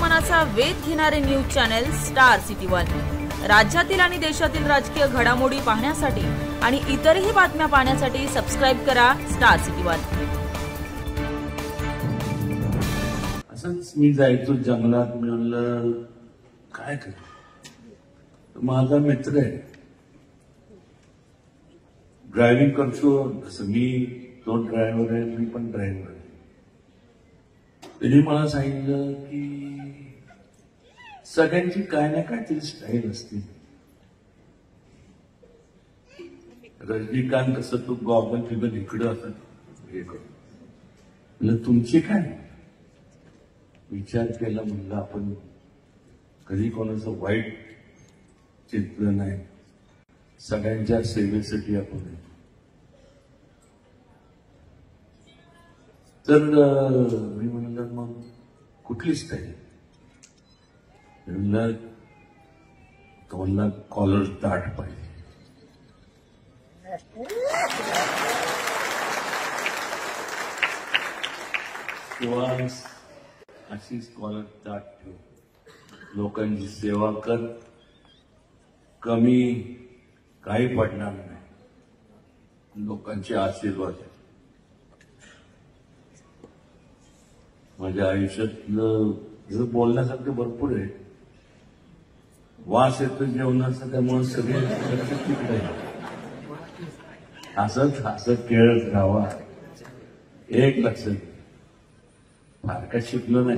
मनाचा वेध घेणारे news channel star city one. राज्यातील आणि देशातील राजकीय घडामोडी पाहण्यासाठी आणि इतरही बातम्या पाहण्यासाठी सबस्क्राइब करा स्टार सिटी वन। असंच मी जायचो जंगलात, मी म्हणलं काय करू, माझा मित्र आहे, ड्रायव्हिंग करतो, जसं मी तो ड्रायव्हर आहे, मी पण ड्रायव्हर आहे। त्यांनी मला सांगितलं की सगळ्यांची काय ना काहीतरी स्टाईल असते। रजनीकांत कसं तू गॉगल फिगल इकडं असं हे करतो, तुमची काय विचार केला, म्हणलं आपण कधी कोणाचं वाईट चित्र नाही, सगळ्यांच्या सेवेसाठी आपण। तर मी म्हणलं मग कुठली स्टाईल, म्हणलं तोंडला कॉलर दाट पाहिजे। किंवा अशीच कॉलर दाट ठेव, लोकांची सेवा कर, कमी काही पडणार नाही, लोकांचे आशीर्वाद आहे। माझ्या आयुष्यातलं बोलण्यासारखं भरपूर आहे, वास येतो जेवणाचा, त्यामुळे सगळे तिकडे हसत हसत खेळत राहावा। एक लक्षात फार काय शिकलो नाही।